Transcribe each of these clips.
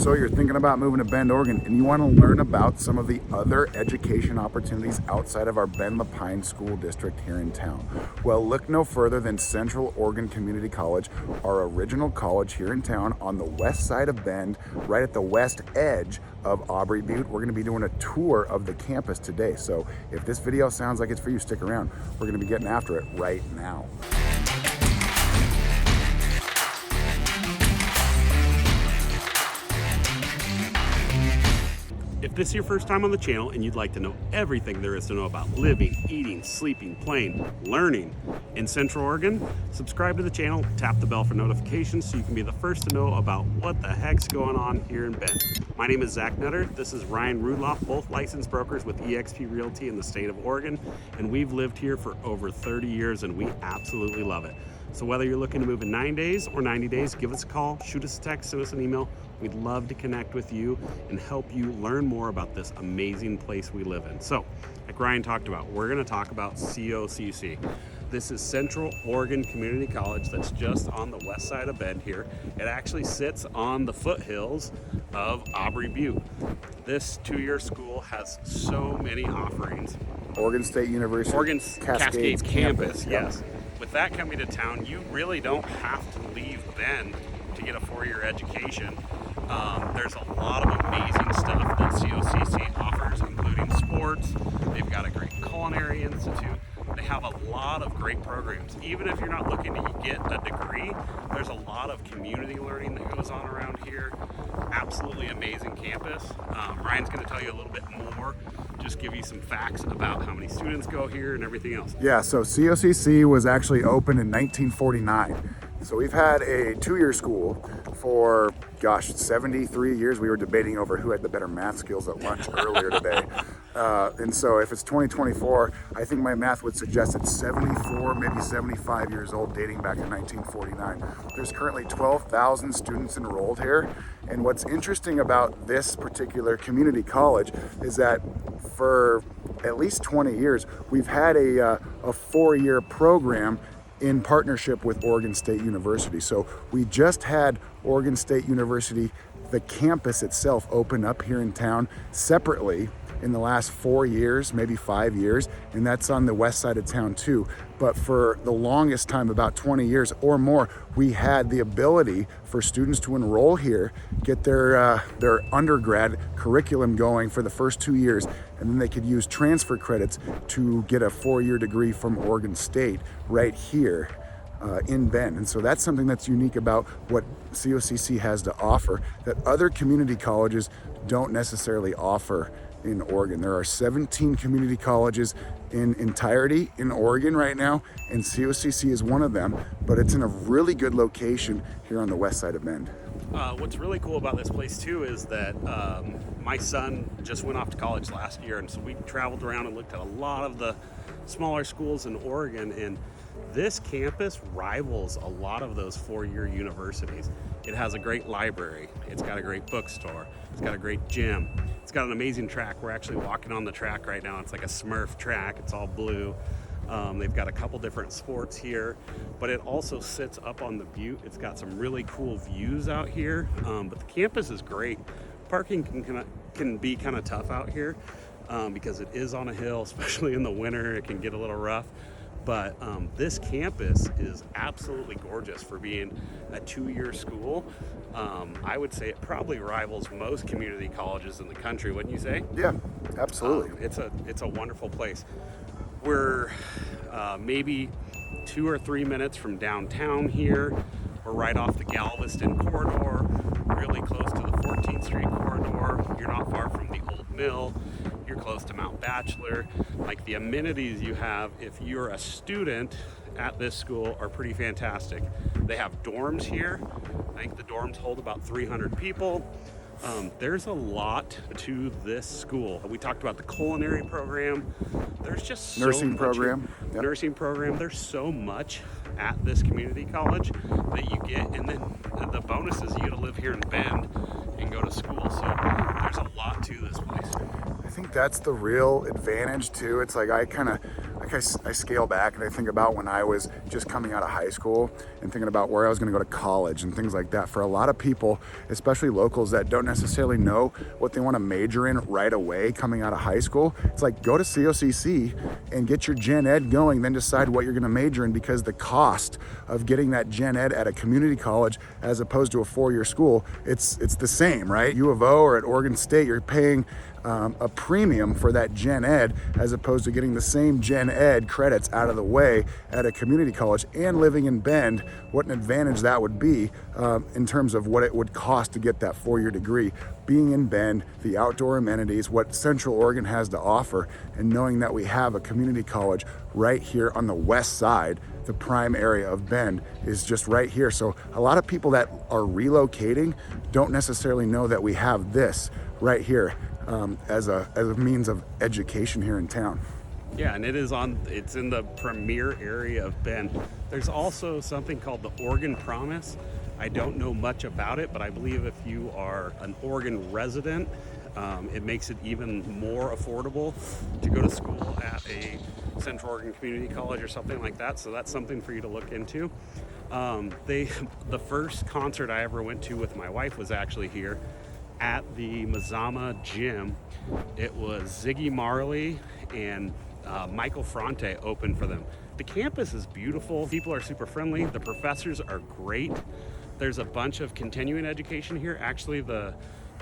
So you're thinking about moving to Bend, Oregon, and you want to learn about some of the other education opportunities outside of our Bend-La Pine School District here in town. Well, look no further than Central Oregon Community College, our original college here in town on the west side of Bend, right at the west edge of Awbrey Butte. We're going to be doing a tour of the campus today. So if this video sounds like it's for you, stick around. We're going to be getting after it right now. If this is your first time on the channel and you'd like to know everything there is to know about living, eating, sleeping, playing, learning in Central Oregon, subscribe to the channel, tap the bell for notifications so you can be the first to know about what the heck's going on here in Bend. My name is Zach Nutter. This is Ryan Rudloff, both licensed brokers with eXp Realty in the state of Oregon, and we've lived here for over 30 years and we absolutely love it. So whether you're looking to move in 9 days or 90 days, give us a call, shoot us a text, send us an email. We'd love to connect with you and help you learn more about this amazing place we live in. So, like Ryan talked about, we're gonna talk about COCC. This is Central Oregon Community College that's just on the west side of Bend here. It actually sits on the foothills of Awbrey Butte. This two-year school has so many offerings. Oregon State University. Oregon Cascades campus, yep. Yes. With that coming to town, you really don't have to leave Bend to get a four-year education. There's a lot of amazing stuff that COCC offers, including sports. They've got a great Culinary Institute. They have a lot of great programs. Even if you're not looking to get a degree, there's a lot of community learning that goes on around here. Absolutely amazing campus. Ryan's going to tell you a little bit more, just give you some facts about how many students go here and everything else. Yeah, so COCC was actually opened in 1949. So we've had a two-year school for, 73 years. We were debating over who had the better math skills at lunch earlier today. And so if it's 2024, I think my math would suggest it's 74, maybe 75 years old, dating back to 1949. There's currently 12,000 students enrolled here. And what's interesting about this particular community college is that for at least 20 years, we've had a four-year program in partnership with Oregon State University. So we just had Oregon State University, the campus itself, open up here in town separately in the last 4 years, maybe 5 years, and that's on the west side of town too. But for the longest time, about 20 years or more, we had the ability for students to enroll here, get their undergrad curriculum going for the first 2 years, and then they could use transfer credits to get a four-year degree from Oregon State right here in Bend. And so that's something that's unique about what COCC has to offer that other community colleges don't necessarily offer in Oregon. There are 17 community colleges in entirety in Oregon right now, and COCC is one of them, but it's in a really good location here on the west side of Bend. What's really cool about this place too is that my son just went off to college last year, and so we traveled around and looked at a lot of the smaller schools in Oregon, and this campus rivals a lot of those four-year universities. It has a great library, it's got a great bookstore, it's got a great gym, it's got an amazing track. We're actually walking on the track right now. It's like a Smurf track, it's all blue. They've got a couple different sports here, but it also sits up on the butte. It's got some really cool views out here, but the campus is great. Parking can be kind of tough out here because it is on a hill, especially in the winter. It can get a little rough. But this campus is absolutely gorgeous for being a two-year school. I would say it probably rivals most community colleges in the country, wouldn't you say? Yeah, absolutely. It's a wonderful place. We're maybe 2 or 3 minutes from downtown here. We're right off the Galveston corridor, really close to the 14th Street corridor. You're not far from the old mill. You're close to Mount Bachelor. Like, the amenities you have if you're a student at this school are pretty fantastic. They have dorms here. I think the dorms hold about 300 people. There's a lot to this school. We talked about the culinary program. There's just so nursing much program. Yep. Nursing program. There's so much at this community college that you get, and then the bonus is you get to live here in Bend and go to school. So there's a lot to this place. I think that's the real advantage too. It's like I kind of back, I scale back and I think about when I was just coming out of high school and thinking about where I was going to go to college and things like that. For a lot of people, especially locals that don't necessarily know what they want to major in right away coming out of high school, it's like, go to COCC and get your gen ed going, then decide what you're going to major in, because the cost of getting that gen ed at a community college as opposed to a four-year school, it's the same, right? U of O or at Oregon State, you're paying a premium for that gen ed as opposed to getting the same gen ed credits out of the way at a community college. And living in Bend, what an advantage that would be in terms of what it would cost to get that four-year degree. Being in Bend, the outdoor amenities, what Central Oregon has to offer, and knowing that we have a community college right here on the west side, the prime area of Bend is just right here. So a lot of people that are relocating don't necessarily know that we have this right here as a means of education here in town. Yeah, and it's in the premier area of Bend. There's also something called the Oregon Promise. I don't know much about it, but I believe if you are an Oregon resident, it makes it even more affordable to go to school at a Central Oregon Community College or something like that. So that's something for you to look into. The first concert I ever went to with my wife was actually here at the Mazama gym. It was Ziggy Marley and Michael Fronte opened for them. The campus is beautiful. People are super friendly. The professors are great. There's a bunch of continuing education here. Actually, the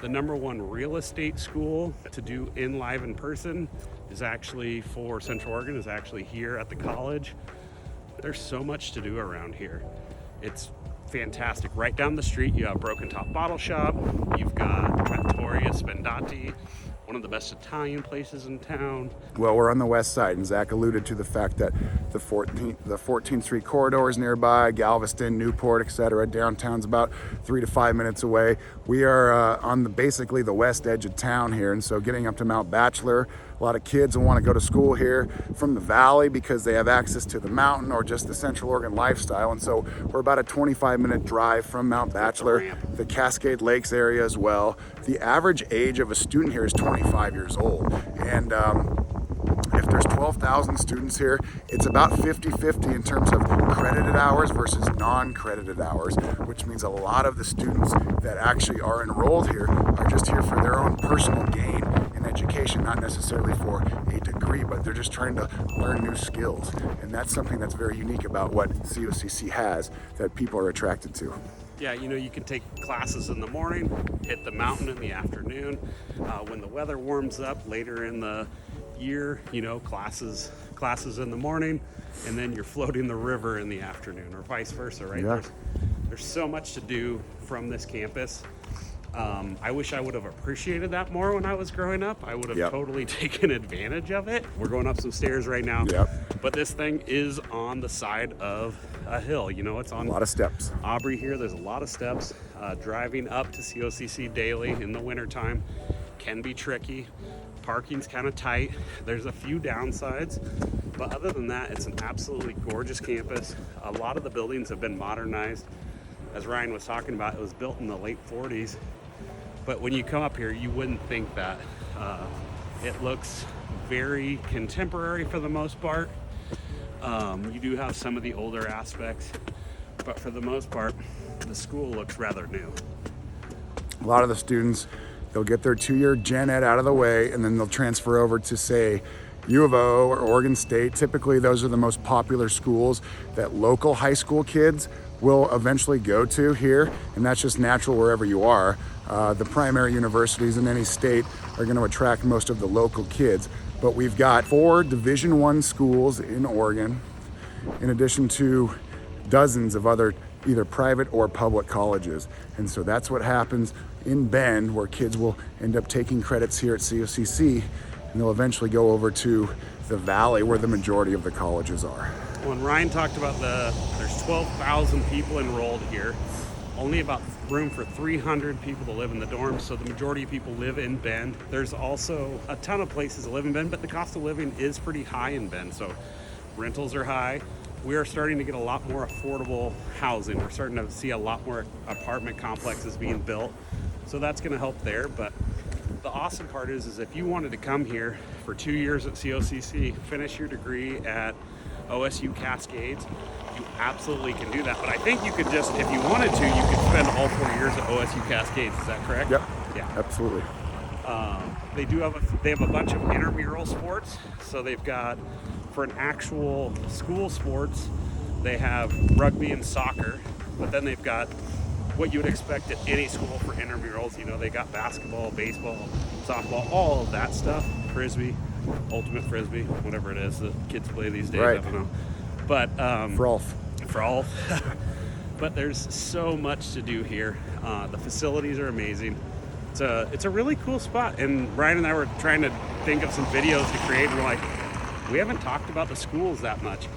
number one real estate school to do live in person is actually for Central Oregon, is actually here at the college. There's so much to do around here. It's fantastic. Right down the street, you have Broken Top Bottle Shop. You've got Trattoria Spendati, one of the best Italian places in town. Well, we're on the west side, and Zach alluded to the fact that the 14th Street corridor is nearby, Galveston, Newport, etc. Downtown's about 3 to 5 minutes away. We are on basically the west edge of town here, and so getting up to Mount Bachelor, a lot of kids will want to go to school here from the valley because they have access to the mountain or just the Central Oregon lifestyle. And so we're about a 25-minute drive from Mount Bachelor, the Cascade Lakes area as well. The average age of a student here is 25 years old. And if there's 12,000 students here, it's about 50-50 in terms of credited hours versus non-credited hours, which means a lot of the students that actually are enrolled here are just here for their own personal gain in education, not necessarily for a degree, but they're just trying to learn new skills. And that's something that's very unique about what COCC has that people are attracted to. Yeah, you can take classes in the morning, hit the mountain in the afternoon. When the weather warms up later in the year, classes in the morning, and then you're floating the river in the afternoon, or vice versa, right? Yeah. There's so much to do from this campus. I wish I would have appreciated that more when I was growing up. I would have totally taken advantage of it. We're going up some stairs right now, but this thing is on the side of a hill. It's on a lot of steps. Awbrey here. There's a lot of steps. Driving up to COCC daily in the wintertime can be tricky. Parking's kind of tight. There's a few downsides, but other than that, it's an absolutely gorgeous campus. A lot of the buildings have been modernized. As Ryan was talking about, it was built in the late 40s. But when you come up here, you wouldn't think that. It looks very contemporary for the most part. You do have some of the older aspects, but for the most part, the school looks rather new. A lot of the students, they'll get their 2-year gen ed out of the way, and then they'll transfer over to, say, U of O or Oregon State. Typically, those are the most popular schools that local high school kids will eventually go to here, and that's just natural wherever you are. The primary universities in any state are going to attract most of the local kids, but we've got 4 Division I schools in Oregon, in addition to dozens of other either private or public colleges. And so that's what happens in Bend, where kids will end up taking credits here at COCC, and they'll eventually go over to the valley where the majority of the colleges are. When Ryan talked about there's 12,000 people enrolled here, only about room for 300 people to live in the dorms, so the majority of people live in Bend. There's also a ton of places to live in Bend, but the cost of living is pretty high in Bend, so rentals are high. We are starting to get a lot more affordable housing. We're starting to see a lot more apartment complexes being built, so that's going to help there. But the awesome part is if you wanted to come here for 2 years at COCC, finish your degree at OSU Cascades, you absolutely can do that. But I think you could just, if you wanted to, you could spend all 4 years at OSU Cascades. Is that correct? Yep. Yeah. Absolutely. They have a bunch of intramural sports. So they've got, for an actual school sports, they have rugby and soccer, but then they've got what you would expect at any school for intramurals. You know, they got basketball, baseball, softball, all of that stuff, frisbee, ultimate frisbee, whatever it is that kids play these days. Right. I don't know. But Frolf. But there's so much to do here. The facilities are amazing. It's a really cool spot. And Brian and I were trying to think of some videos to create. And we're like, we haven't talked about the schools that much.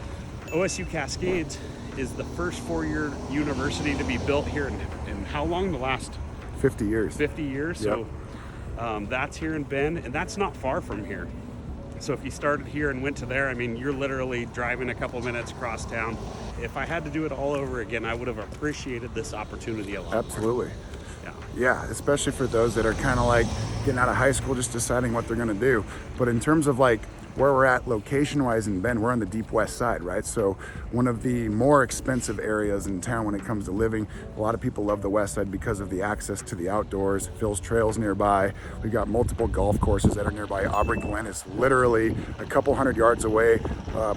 OSU Cascades is the first four-year university to be built here in how long? The last 50 years. 50 years. Yep. So that's here in Bend, and that's not far from here. So if you started here and went to there, I mean, you're literally driving a couple minutes across town. If I had to do it all over again, I would have appreciated this opportunity a lot. Absolutely. Yeah. Yeah, especially for those that are kind of like getting out of high school, just deciding what they're going to do. But in terms of like where we're at location-wise in Bend, we're on the deep west side, right? So one of the more expensive areas in town when it comes to living. A lot of people love the west side because of the access to the outdoors. Phil's Trail's nearby. We've got multiple golf courses that are nearby. Awbrey Glen is literally a couple hundred yards away.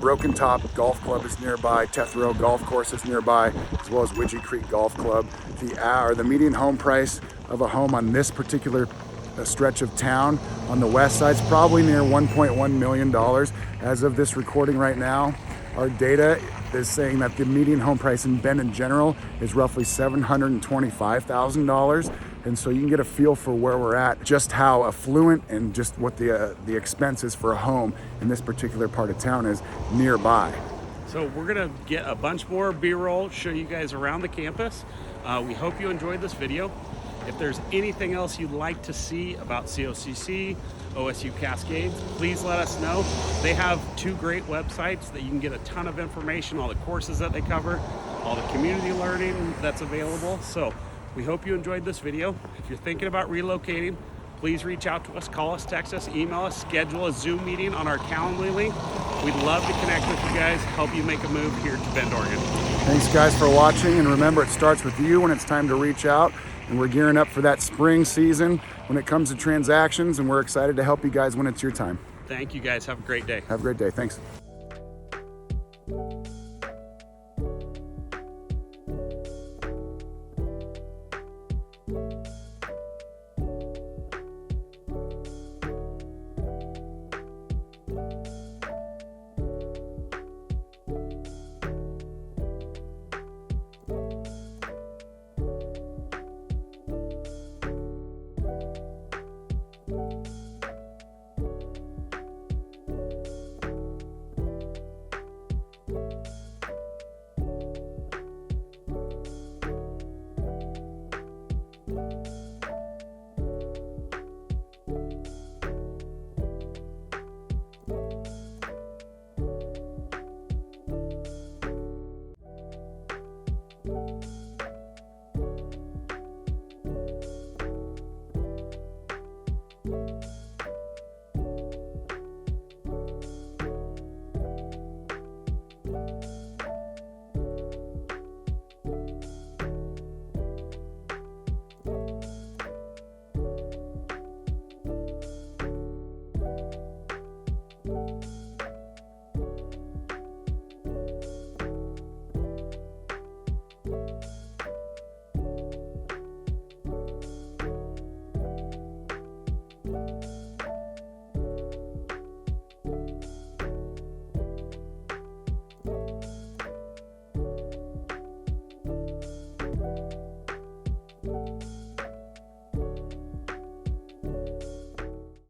Broken Top Golf Club is nearby. Tethrow Golf Course is nearby, as well as Widgie Creek Golf Club. The median home price of a home on this particular stretch of town on the west side is probably near $1.1 million. As of this recording right now, our data is saying that the median home price in Bend in general is roughly $725,000. And so you can get a feel for where we're at, just how affluent and just what the expenses for a home in this particular part of town is nearby. So we're gonna get a bunch more B-roll, show you guys around the campus. We hope you enjoyed this video. If there's anything else you'd like to see about COCC, OSU Cascades, please let us know. They have two great websites that you can get a ton of information, all the courses that they cover, all the community learning that's available. So we hope you enjoyed this video. If you're thinking about relocating, please reach out to us, call us, text us, email us, schedule a Zoom meeting on our Calendly link. We'd love to connect with you guys, help you make a move here to Bend, Oregon. Thanks guys for watching, and remember, it starts with you when it's time to reach out. And we're gearing up for that spring season when it comes to transactions, and we're excited to help you guys when it's your time. Thank you guys. Have a great day. Have a great day. Thanks.